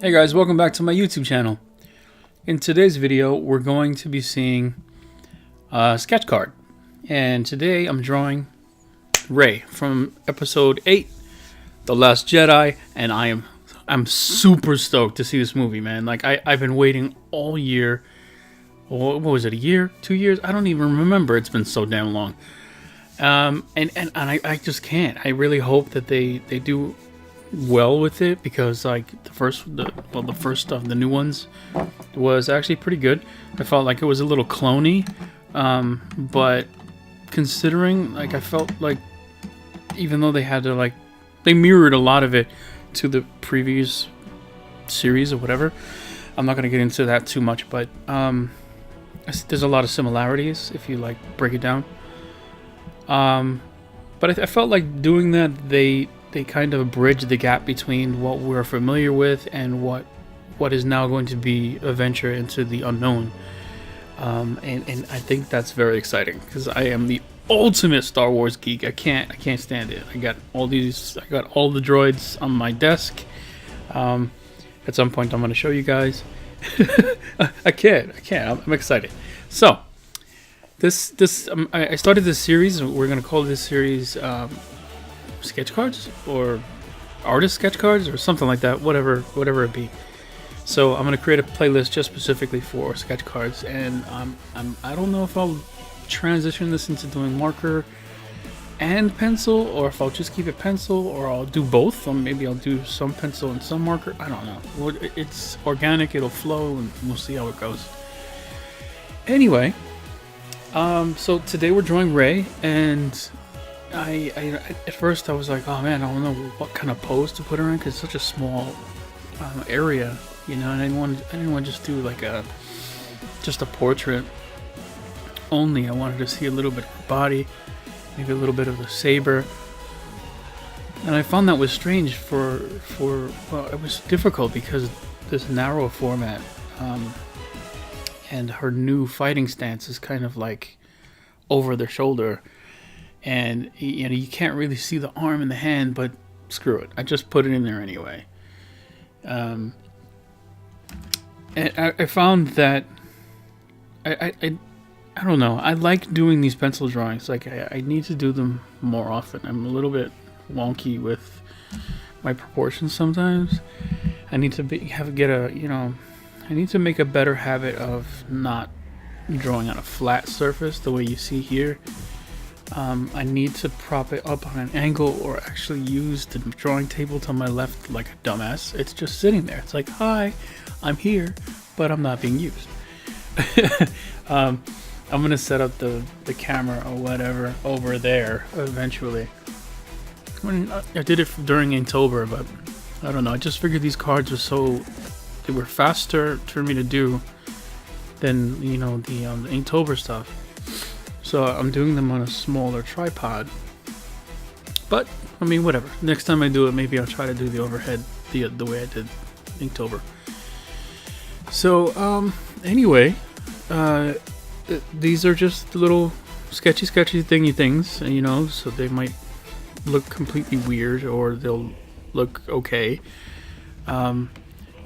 Hey guys, welcome back to my YouTube channel. In today's video, we're going to be seeing a sketch card. And today I'm drawing Rey from episode 8, The Last Jedi, and I'm super stoked to see this movie, man. Like I've been waiting all year. What was it, a year? 2 years? I don't even remember. It's been so damn long. And I just can't. I really hope that they do well with it, because like the first stuff, the new ones, was actually pretty good. I felt like it was a little cloney, but considering, like, I felt like even though they had to, like, they mirrored a lot of it to the previous series or whatever. I'm not going to get into that too much, but there's a lot of similarities if you like break it down. But I felt like doing that, they kind of bridged the gap between what we're familiar with and what is now going to be a venture into the unknown. And I think that's very exciting, because I am the ultimate Star Wars geek. I can't stand it. I got all the droids on my desk. At some point I'm going to show you guys. I can't. I'm excited. So I started this series. We're going to call this series sketch cards, or artist sketch cards, or something like that, whatever it be. So I'm going to create a playlist just specifically for sketch cards, and I don't know if I'll transition this into doing marker and pencil, or if I'll just keep it pencil, or I'll do both, or maybe I'll do some pencil and some marker. I don't know. It's organic, it'll flow, and we'll see how it goes. Anyway, so today we're drawing Rey, and I at first I was like, oh man, I don't know what kind of pose to put her in, because it's such a small area, you know, and I didn't want to just do like just a portrait only. I wanted to see a little bit of her body, maybe a little bit of the saber, and I found that was strange well, it was difficult because this narrow format, and her new fighting stance is kind of like over the shoulder. And you know, you can't really see the arm and the hand, but screw it, I just put it in there anyway. And I found that I don't know, I like doing these pencil drawings. Like I need to do them more often. I'm a little bit wonky with my proportions sometimes. I need to I need to make a better habit of not drawing on a flat surface the way you see here. I need to prop it up on an angle, or actually use the drawing table to my left like a dumbass. It's just sitting there. It's like, hi, I'm here, but I'm not being used. I'm gonna set up the camera or whatever over there eventually. I did it during Inktober, but I don't know. I just figured these cards they were faster for me to do than, you know, the Inktober stuff. So I'm doing them on a smaller tripod. But I mean, whatever. Next time I do it, maybe I'll try to do the overhead the way I did Inktober. So anyway, these are just little sketchy thingy things, you know, so they might look completely weird, or they'll look okay. One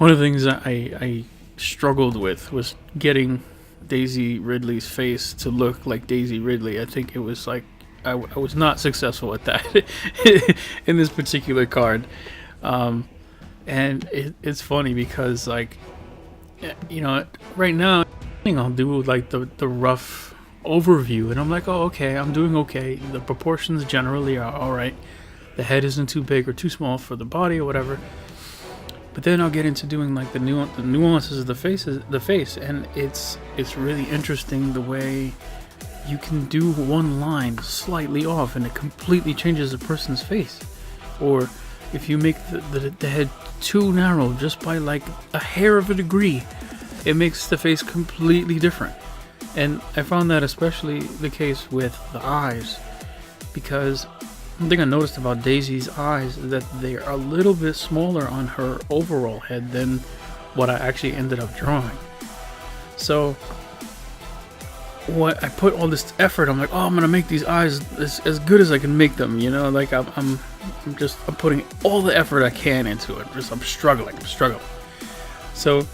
of the things that I struggled with was getting Daisy Ridley's face to look like Daisy Ridley. I think it was like I was not successful at that in this particular card. And it's funny because, like, you know, right now I'll do like the rough overview, and I'm like, oh, okay, I'm doing okay. The proportions generally are all right. The head isn't too big or too small for the body or whatever. But then I'll get into doing like the nuances of the face, and it's really interesting the way you can do one line slightly off and it completely changes a person's face. Or if you make the head too narrow just by like a hair of a degree, it makes the face completely different. And I found that especially the case with the eyes, because one thing I noticed about Daisy's eyes is that they are a little bit smaller on her overall head than what I actually ended up drawing. So what I put all this effort, I'm like, oh, I'm gonna make these eyes as good as I can make them, you know, like I'm putting all the effort I can into it. I'm struggling. So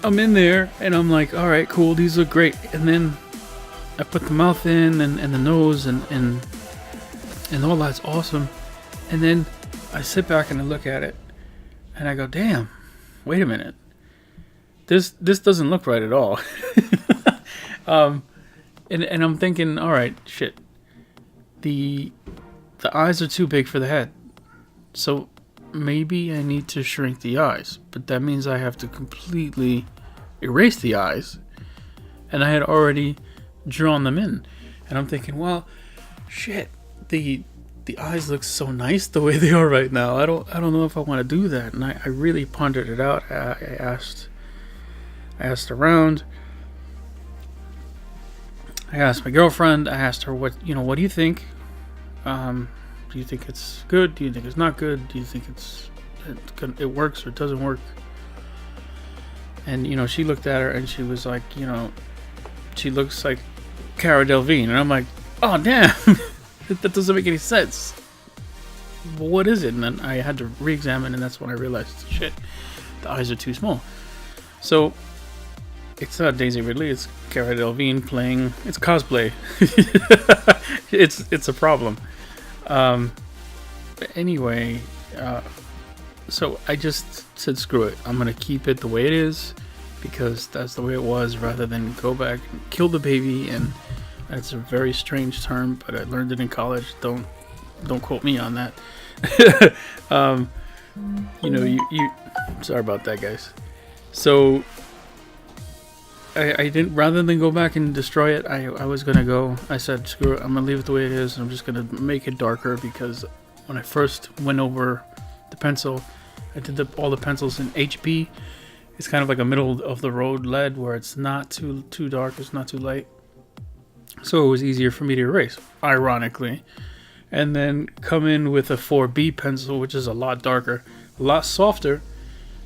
I'm in there and I'm like, all right, cool, these look great. And then I put the mouth in and the nose and all that's awesome. And then I sit back and I look at it and I go, damn, wait a minute. This doesn't look right at all. And I'm thinking, all right, shit. The eyes are too big for the head. So maybe I need to shrink the eyes, but that means I have to completely erase the eyes. And I had already drawn them in. And I'm thinking, well, shit, the eyes look so nice the way they are right now. I don't know if I want to do that. And I really pondered it out. I asked around. I asked my girlfriend. I asked her, what do you think? Do you think it's good? Do you think it's not good? Do you think it works or it doesn't work? And she looked at her and she was like, she looks like Cara Delevingne. And I'm like, oh damn, that doesn't make any sense. What is it? And then I had to re-examine, and that's when I realized, shit, the eyes are too small. So it's not Daisy Ridley, it's Cara Delevingne playing. It's cosplay. It's a problem. But anyway, so I just said screw it. I'm gonna keep it the way it is because that's the way it was, rather than go back and kill the baby. And that's a very strange term, but I learned it in college. Don't quote me on that. You sorry about that, guys. So I didn't, rather than go back and destroy it, I said screw it, I'm gonna leave it the way it is. I'm just gonna make it darker, because when I first went over the pencil, I did all the pencils in HB. It's kind of like a middle of the road lead, where it's not too dark, it's not too light, so it was easier for me to erase, ironically. And then come in with a 4B pencil, which is a lot darker, a lot softer,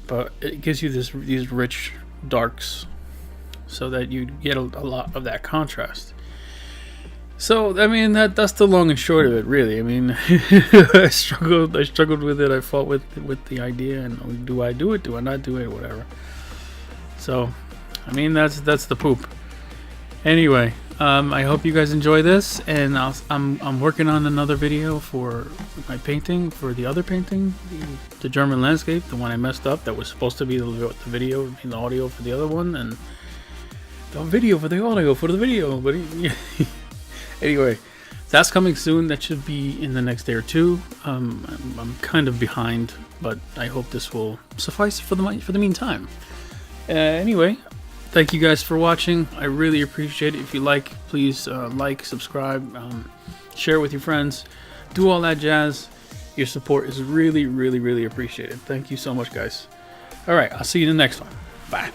but it gives you these rich darks, so that you get a lot of that contrast. So I mean, that's the long and short of it, really. I mean, I struggled with it. I fought with the idea, and do I do it? Do I not do it? Whatever. So, I mean, that's the poop. Anyway, I hope you guys enjoy this, and I'm working on another video for my painting, for the other painting, the German landscape, the one I messed up. That was supposed to be the video and the audio for the other one, and the video for the audio for the video. But anyway, that's coming soon. That should be in the next day or two. I'm kind of behind, but I hope this will suffice for the meantime. Anyway, thank you guys for watching. I really appreciate it. If you like, please like, subscribe, share with your friends, do all that jazz. Your support is really, really, really appreciated. Thank you so much, guys. All right, I'll see you in the next one. Bye.